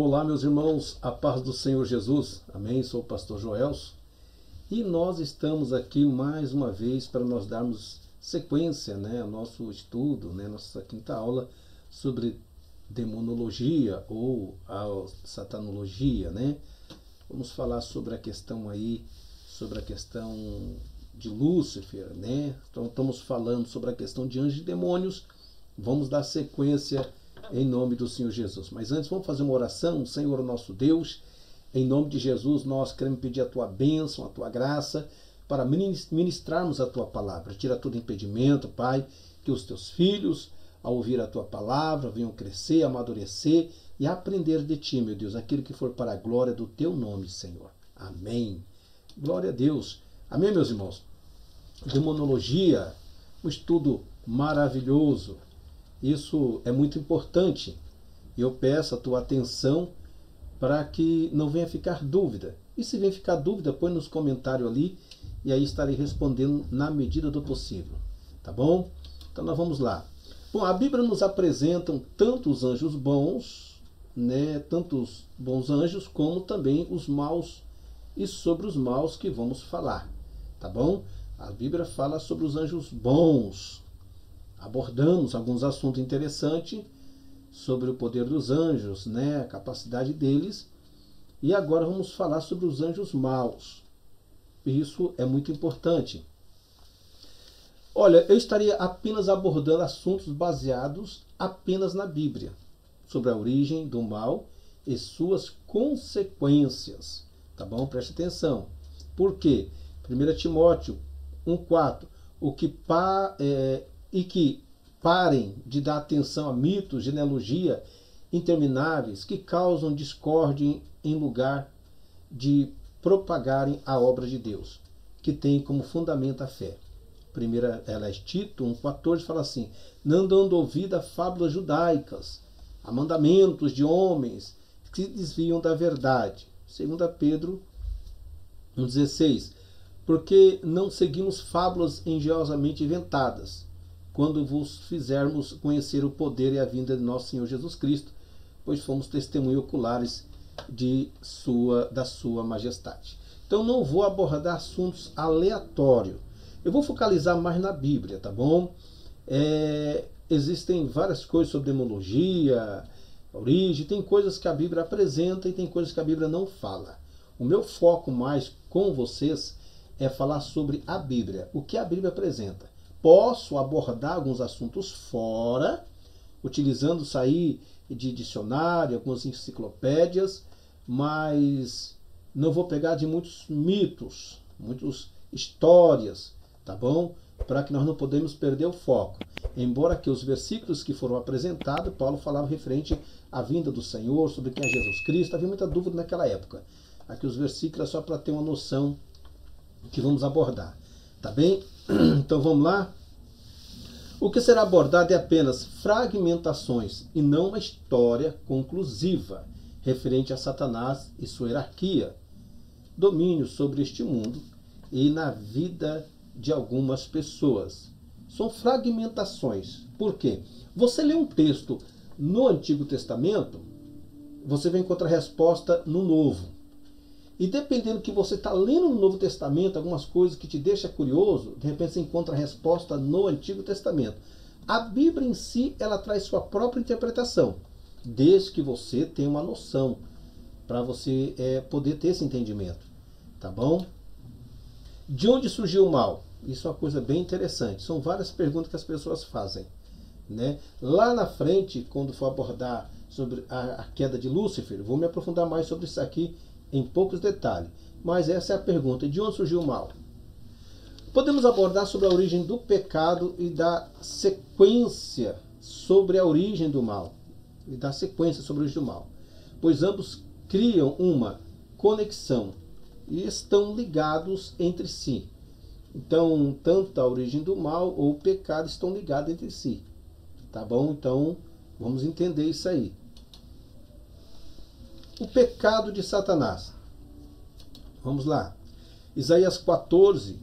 Olá, meus irmãos, a paz do Senhor Jesus. Amém? Sou o pastor Joelso e nós estamos aqui mais uma vez para nós darmos sequência, ao nosso estudo, nossa quinta aula sobre demonologia ou a satanologia, Vamos falar sobre a questão de Lúcifer, Então estamos falando sobre a questão de anjos e demônios. Vamos dar sequência em nome do Senhor Jesus. Mas antes vamos fazer uma oração. Senhor nosso Deus, em nome de Jesus, nós queremos pedir a tua bênção, a tua graça, para ministrarmos a tua palavra. Tira todo impedimento, Pai, que os teus filhos, ao ouvir a tua palavra, venham crescer, amadurecer e aprender de ti, meu Deus, aquilo que for para a glória do teu nome, Senhor. Amém. Glória a Deus. Amém, meus irmãos. Demonologia, um estudo maravilhoso. Isso é muito importante. Eu peço a tua atenção para que não venha ficar dúvida. E se vem ficar dúvida, põe nos comentários ali e aí estarei respondendo na medida do possível. Tá bom? Então nós vamos lá. Bom, a Bíblia nos apresenta tanto os anjos bons, tanto os bons anjos, como também os maus, e sobre os maus que vamos falar. Tá bom? A Bíblia fala sobre os anjos bons. Abordamos alguns assuntos interessantes sobre o poder dos anjos, a capacidade deles. E agora vamos falar sobre os anjos maus. Isso é muito importante. Olha, eu estaria apenas abordando assuntos baseados apenas na Bíblia, sobre a origem do mal e suas consequências. Tá bom? Preste atenção. Por quê? 1 Timóteo 1,4. E que parem de dar atenção a mitos, genealogia intermináveis que causam discórdia em lugar de propagarem a obra de Deus, que tem como fundamento a fé. Tito 1,14 fala assim: não dando ouvido a fábulas judaicas, a mandamentos de homens que se desviam da verdade. 2 Pedro 1,16, porque não seguimos fábulas engenhosamente inventadas, quando vos fizermos conhecer o poder e a vinda de nosso Senhor Jesus Cristo, pois fomos testemunhos oculares da sua majestade. Então não vou abordar assuntos aleatórios. Eu vou focalizar mais na Bíblia, tá bom? Existem várias coisas sobre demologia, origem, tem coisas que a Bíblia apresenta e tem coisas que a Bíblia não fala. O meu foco mais com vocês é falar sobre a Bíblia, o que a Bíblia apresenta. Posso abordar alguns assuntos fora, utilizando isso aí de dicionário, algumas enciclopédias, mas não vou pegar de muitos mitos, muitas histórias, tá bom? Para que nós não podemos perder o foco. Embora que os versículos que foram apresentados, Paulo falava referente à vinda do Senhor, sobre quem é Jesus Cristo, havia muita dúvida naquela época. Aqui os versículos é só para ter uma noção que vamos abordar. Tá bem? Então vamos lá. O que será abordado é apenas fragmentações e não uma história conclusiva referente a Satanás e sua hierarquia, domínio sobre este mundo e na vida de algumas pessoas. São fragmentações. Por quê? Você lê um texto no Antigo Testamento, você vai encontrar resposta no Novo. E dependendo do que você está lendo no Novo Testamento, algumas coisas que te deixam curioso, de repente você encontra a resposta no Antigo Testamento. A Bíblia em si, ela traz sua própria interpretação, desde que você tenha uma noção, para você poder ter esse entendimento. Tá bom? De onde surgiu o mal? Isso é uma coisa bem interessante. São várias perguntas que as pessoas fazem. Lá na frente, quando for abordar sobre a queda de Lúcifer, vou me aprofundar mais sobre isso aqui, em poucos detalhes. Mas essa é a pergunta: de onde surgiu o mal? Podemos abordar sobre a origem do pecado e da sequência sobre a origem do mal. Pois ambos criam uma conexão e estão ligados entre si. Então, tanto a origem do mal ou o pecado estão ligados entre si. Tá bom? Então, vamos entender isso aí. O pecado de Satanás. Vamos lá. Isaías 14,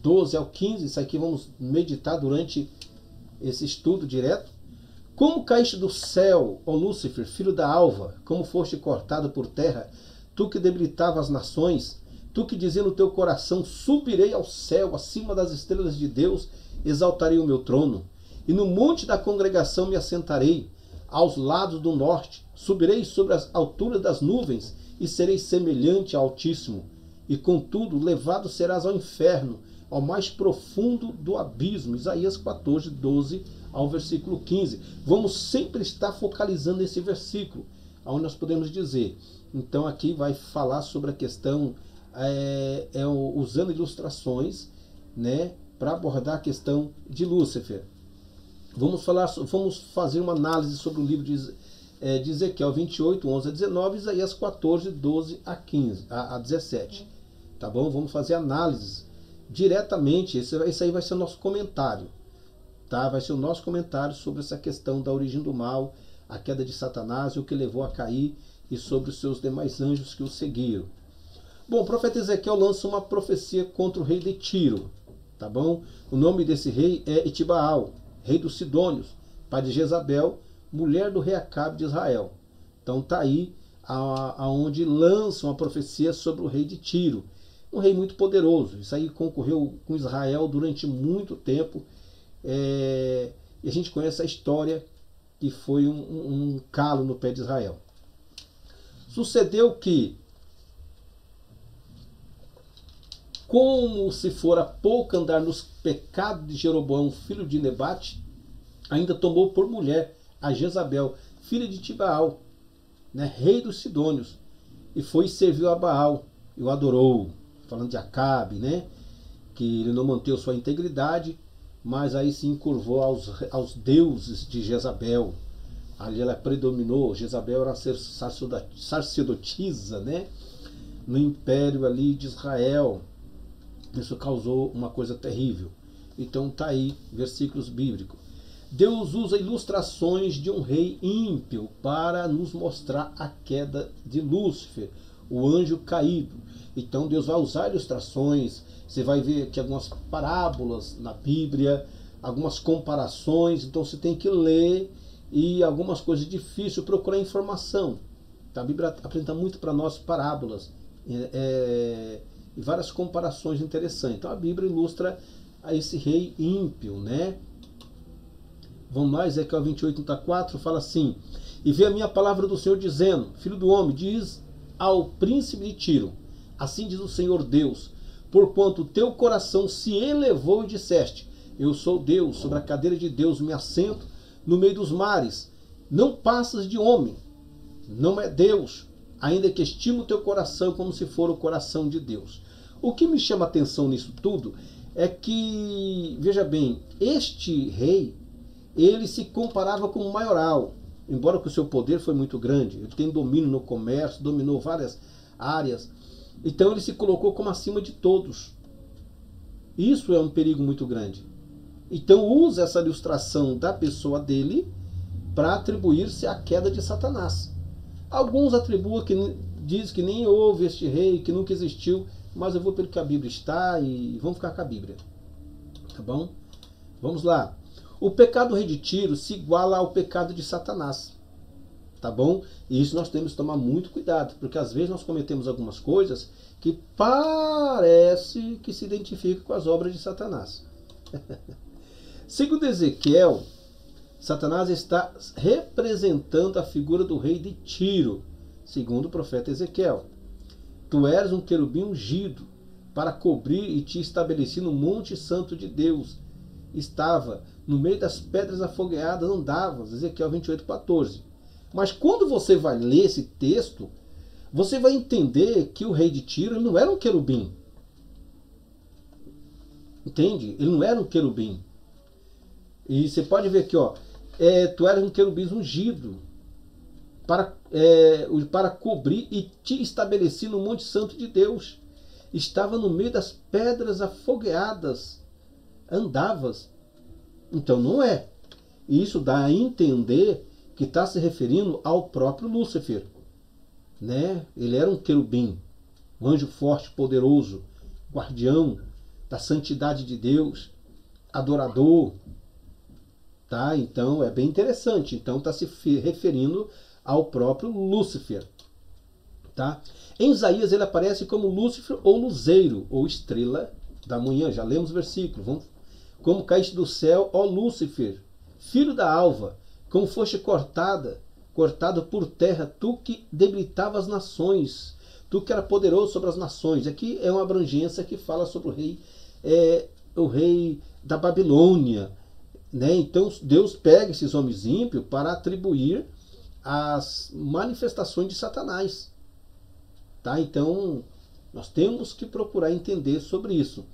12 ao 15. Isso aqui vamos meditar durante esse estudo direto. Como caíste do céu, ó Lúcifer, filho da alva, como foste cortado por terra, tu que debilitava as nações, tu que dizia no teu coração, subirei ao céu, acima das estrelas de Deus, exaltarei o meu trono, e no monte da congregação me assentarei, aos lados do norte, subirei sobre as alturas das nuvens, e serei semelhante ao Altíssimo, e contudo levado serás ao inferno, ao mais profundo do abismo. Isaías 14, 12 ao versículo 15. Vamos sempre estar focalizando nesse versículo, onde nós podemos dizer. Então aqui vai falar sobre a questão, usando ilustrações, né, para abordar a questão de Lúcifer. Vamos fazer uma análise sobre o livro de Ezequiel 28, 11 a 19, Isaías 14, 12 a 17. Tá bom? Vamos fazer análises diretamente. Esse aí vai ser o nosso comentário. Tá? Vai ser o nosso comentário sobre essa questão da origem do mal, a queda de Satanás e o que levou a cair, e sobre os seus demais anjos que o seguiram. Bom, o profeta Ezequiel lança uma profecia contra o rei de Tiro. Tá bom? O nome desse rei é Etibaal, rei dos Sidônios, pai de Jezabel, mulher do rei Acabe de Israel. Então tá aí aonde lançam a profecia sobre o rei de Tiro. Um rei muito poderoso. Isso aí concorreu com Israel durante muito tempo. E a gente conhece a história, que foi um calo no pé de Israel. Sucedeu que, como se fora pouco andar nos pecados de Jeroboão, filho de Nebate, ainda tomou por mulher a Jezabel, filha de Tibaal, né, rei dos Sidônios, e foi e serviu a Baal, e o adorou. Falando de Acabe, né, que ele não manteve sua integridade, mas aí se encurvou aos deuses de Jezabel. Ali ela predominou. Jezabel era sacerdotisa, né, no império ali de Israel. Isso causou uma coisa terrível. Então tá aí, versículos bíblicos. Deus usa ilustrações de um rei ímpio para nos mostrar a queda de Lúcifer, o anjo caído. Então Deus vai usar ilustrações. Você vai ver aqui algumas parábolas na Bíblia, algumas comparações. Então você tem que ler, e algumas coisas difíceis, procurar informação. A Bíblia apresenta muito para nós parábolas e várias comparações interessantes. Então a Bíblia ilustra a esse rei ímpio, né? Vamos lá, Ezequiel 28, 4 fala assim: e vê a minha palavra do Senhor dizendo, filho do homem, diz ao príncipe de Tiro, assim diz o Senhor Deus, porquanto teu coração se elevou e disseste, eu sou Deus, sobre a cadeira de Deus me assento no meio dos mares, não passas de homem, não é Deus, ainda que estimo o teu coração como se for o coração de Deus. O que me chama a atenção nisso tudo é que, veja bem, este rei, ele se comparava com o maioral, embora que o seu poder foi muito grande, ele tem domínio no comércio, dominou várias áreas, então ele se colocou como acima de todos. Isso é um perigo muito grande. Então usa essa ilustração da pessoa dele para atribuir-se à queda de Satanás. Alguns atribuem que diz que nem houve este rei, que nunca existiu, mas eu vou pelo que a Bíblia está e vamos ficar com a Bíblia. Tá bom? Vamos lá. O pecado do rei de Tiro se iguala ao pecado de Satanás. Tá bom? E isso nós temos que tomar muito cuidado, porque às vezes nós cometemos algumas coisas que parece que se identificam com as obras de Satanás. Segundo Ezequiel, Satanás está representando a figura do rei de Tiro, segundo o profeta Ezequiel. Tu eres um querubim ungido para cobrir e te estabeleci no monte santo de Deus. Estava no meio das pedras afogueadas, andavas. Ezequiel 28, 14. Mas quando você vai ler esse texto, você vai entender que o rei de Tiro não era um querubim. Entende? Ele não era um querubim. E você pode ver aqui, ó, tu eras um querubim ungido para cobrir e te estabeleci no monte santo de Deus. Estava no meio das pedras afogueadas, andavas. Então não é. Isso dá a entender que está se referindo ao próprio Lúcifer, né? Ele era um querubim, um anjo forte, poderoso, guardião da santidade de Deus, adorador. Tá? Então é bem interessante. Então está se referindo ao próprio Lúcifer. Tá? Em Isaías ele aparece como Lúcifer ou luzeiro, ou estrela da manhã. Já lemos o versículo. Vamos. Como caíste do céu, ó Lúcifer, filho da alva, como foste cortado por terra, tu que debilitava as nações, tu que era poderoso sobre as nações. Aqui é uma abrangência que fala sobre o rei da Babilônia. Né? Então Deus pega esses homens ímpios para atribuir as manifestações de Satanás. Tá? Então nós temos que procurar entender sobre isso.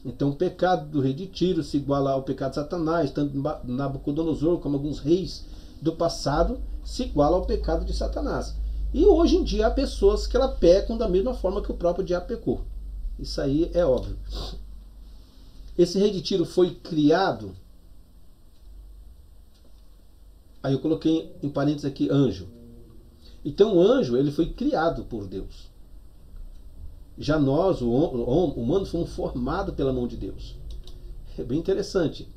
Então o pecado do rei de Tiro se iguala ao pecado de Satanás, tanto Nabucodonosor como alguns reis do passado se iguala ao pecado de Satanás. E hoje em dia há pessoas que ela pecam da mesma forma que o próprio diabo pecou. Isso aí é óbvio. Esse rei de Tiro foi criado. Aí eu coloquei em parênteses aqui anjo. Então o anjo ele foi criado por Deus. Já nós, o humano, fomos formados pela mão de Deus. É bem interessante.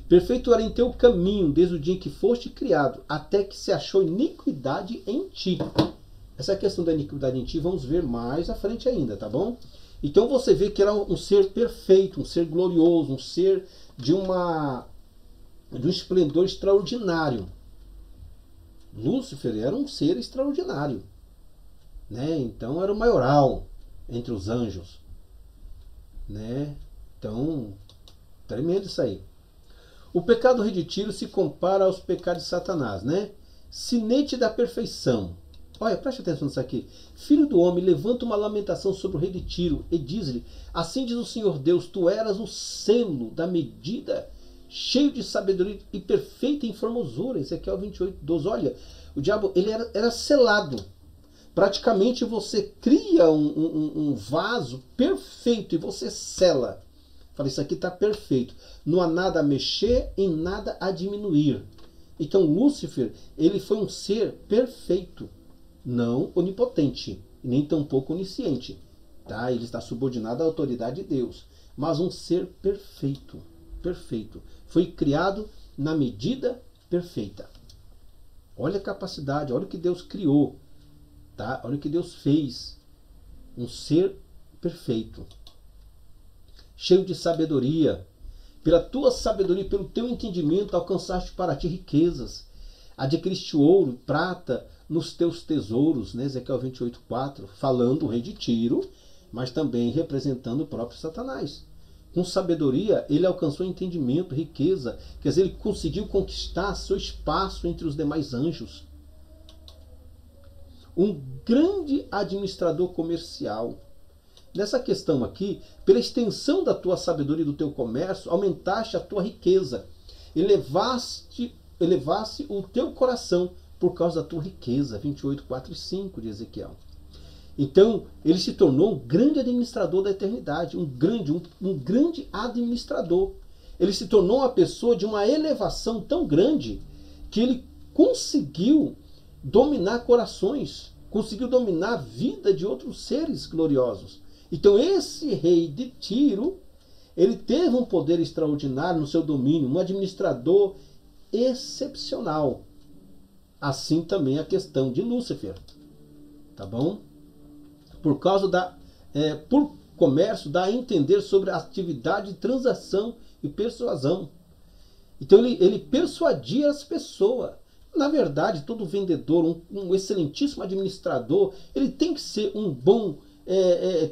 Perfeito era em teu caminho, desde o dia em que foste criado, até que se achou iniquidade em ti. Essa questão da iniquidade em ti, vamos ver mais à frente ainda, tá bom? Então você vê que era um ser perfeito, um ser glorioso, um ser de um esplendor extraordinário. Lúcifer era um ser extraordinário. Né? Então era o maioral entre os anjos. Né? Então, tremendo isso aí. O pecado do rei de Tiro se compara aos pecados de Satanás, né? Sinete da perfeição. Olha, preste atenção nisso aqui. Filho do homem, levanta uma lamentação sobre o rei de Tiro e diz-lhe: assim diz o Senhor Deus, tu eras o selo da medida, cheio de sabedoria e perfeita em formosura. Ezequiel 28:12. Olha, o diabo ele era selado. Praticamente você cria um vaso perfeito e você sela. Fala, isso aqui está perfeito. Não há nada a mexer e nada a diminuir. Então Lúcifer, ele foi um ser perfeito. Não onipotente, nem tampouco onisciente. Tá? Ele está subordinado à autoridade de Deus. Mas um ser perfeito. Perfeito. Foi criado na medida perfeita. Olha a capacidade, olha o que Deus criou. Tá? Olha o que Deus fez. Um ser perfeito. Cheio de sabedoria. Pela tua sabedoria e pelo teu entendimento alcançaste para ti riquezas. Adquiriste ouro, prata nos teus tesouros. Né? Ezequiel 28:4. Falando o rei de Tiro, mas também representando o próprio Satanás. Com sabedoria, ele alcançou entendimento, riqueza. Quer dizer, ele conseguiu conquistar seu espaço entre os demais anjos. Um grande administrador comercial. Nessa questão aqui, pela extensão da tua sabedoria e do teu comércio, aumentaste a tua riqueza. Elevaste o teu coração por causa da tua riqueza. 28:4 e 5 de Ezequiel. Então, ele se tornou um grande administrador da eternidade, um grande administrador. Ele se tornou uma pessoa de uma elevação tão grande que ele conseguiu dominar corações, conseguiu dominar a vida de outros seres gloriosos. Então esse rei de Tiro, ele teve um poder extraordinário no seu domínio, um administrador excepcional. Assim também a questão de Lúcifer. Tá bom? Por causa por comércio, dá a entender sobre a atividade de transação e persuasão. Então ele persuadia as pessoas. Na verdade, todo vendedor, um excelentíssimo administrador, ele tem que ser um bom,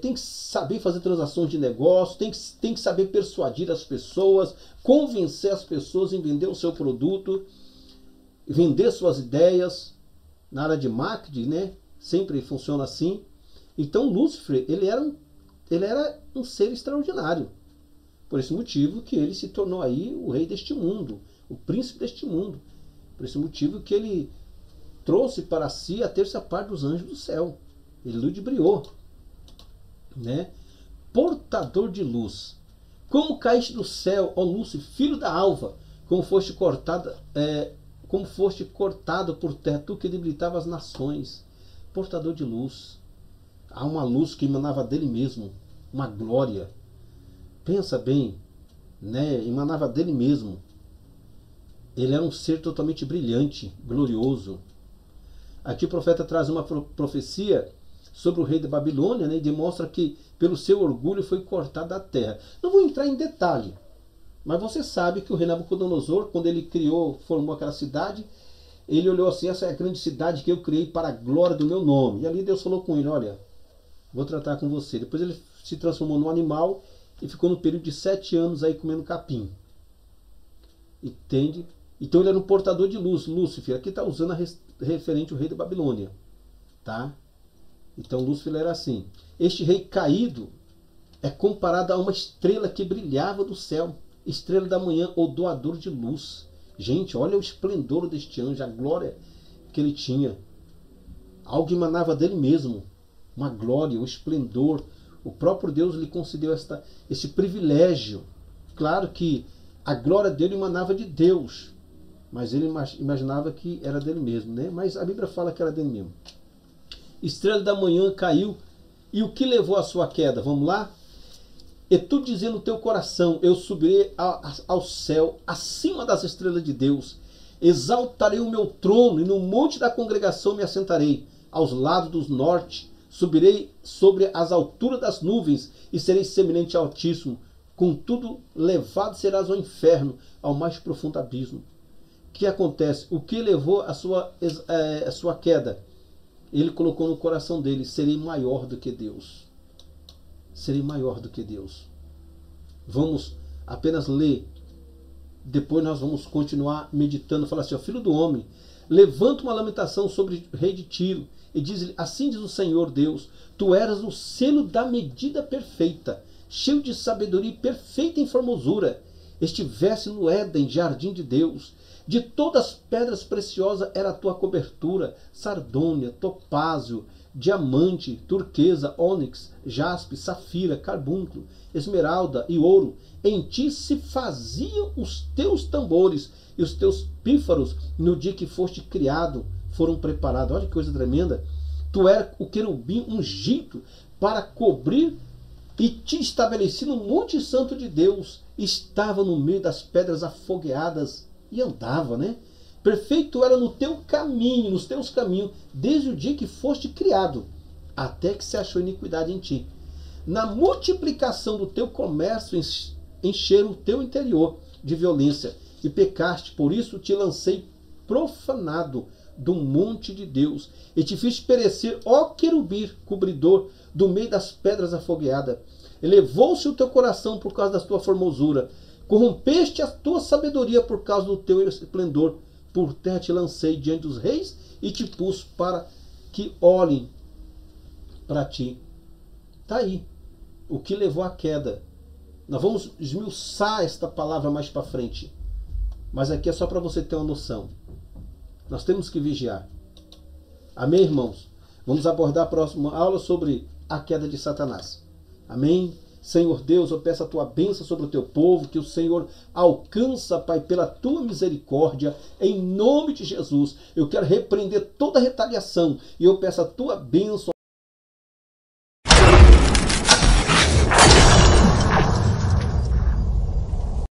tem que saber fazer transações de negócio, tem que saber persuadir as pessoas, convencer as pessoas em vender o seu produto, vender suas ideias. Na área de marketing, né? Sempre funciona assim. Então Lúcifer, ele era um ser extraordinário. Por esse motivo que ele se tornou aí o rei deste mundo, o príncipe deste mundo. Por esse motivo que ele trouxe para si a terça parte dos anjos do céu. Ele ludibriou. Né? Portador de luz. Como caíste do céu, ó Lúcifer, filho da alva, como foste cortado por terra, tu que debilitava as nações. Portador de luz. Há uma luz que emanava dele mesmo, uma glória. Pensa bem, né? Emanava dele mesmo. Ele era um ser totalmente brilhante, glorioso. Aqui o profeta traz uma profecia sobre o rei da Babilônia, né, e demonstra que pelo seu orgulho foi cortado da terra. Não vou entrar em detalhe, mas você sabe que o rei Nabucodonosor, quando ele formou aquela cidade, ele olhou assim: essa é a grande cidade que eu criei para a glória do meu nome. E ali Deus falou com ele: olha, vou tratar com você. Depois ele se transformou num animal e ficou no período de 7 anos aí comendo capim. Entende? Então ele era um portador de luz. Lúcifer, aqui está usando referente ao rei da Babilônia. Tá? Então Lúcifer era assim. Este rei caído é comparado a uma estrela que brilhava do céu. Estrela da manhã, ou doador de luz. Gente, olha o esplendor deste anjo, a glória que ele tinha. Algo emanava dele mesmo. Uma glória, um esplendor. O próprio Deus lhe concedeu esse privilégio. Claro que a glória dele emanava de Deus, mas ele imaginava que era dele mesmo, né? Mas a Bíblia fala que era dele mesmo. Estrela da manhã caiu, e o que levou à sua queda? Vamos lá? E tu dizia no teu coração: eu subirei ao céu, acima das estrelas de Deus, exaltarei o meu trono, e no monte da congregação me assentarei, aos lados do norte, subirei sobre as alturas das nuvens, e serei semelhante ao Altíssimo. Contudo, levado serás ao inferno, ao mais profundo abismo. O que acontece? O que levou a sua queda? Ele colocou no coração dele: serei maior do que Deus. Serei maior do que Deus. Vamos apenas ler. Depois nós vamos continuar meditando. Fala assim: ó, filho do homem, levanta uma lamentação sobre o rei de Tiro, e diz-lhe: assim diz o Senhor Deus, tu eras o selo da medida perfeita, cheio de sabedoria e perfeita em formosura. Estivesse no Éden, jardim de Deus. De todas as pedras preciosas era a tua cobertura: sardônia, topázio, diamante, turquesa, ônix, jaspe, safira, carbúnculo, esmeralda e ouro. Em ti se faziam os teus tambores, e os teus pífaros, no dia que foste criado, foram preparados. Olha que coisa tremenda. Tu eras o querubim ungido para cobrir, e te estabeleci no monte santo de Deus. Estava no meio das pedras afogueadas e andava, né? Perfeito era no teu caminho, nos teus caminhos, desde o dia que foste criado, até que se achou iniquidade em ti. Na multiplicação do teu comércio encheram o teu interior de violência, e pecaste, por isso te lancei profanado do monte de Deus, e te fiz perecer, ó querubim cobridor, do meio das pedras afogueadas. Elevou-se o teu coração por causa da tua formosura, corrompeste a tua sabedoria por causa do teu esplendor. Por terra te lancei diante dos reis, e te pus para que olhem para ti. Está aí o que levou à queda. Nós vamos esmiuçar esta palavra mais para frente, mas aqui é só para você ter uma noção. Nós temos que vigiar. Amém, irmãos? Vamos abordar a próxima aula sobre a queda de Satanás. Amém? Senhor Deus, eu peço a tua bênção sobre o teu povo, que o Senhor alcança, Pai, pela tua misericórdia, em nome de Jesus. Eu quero repreender toda retaliação, e eu peço a tua bênção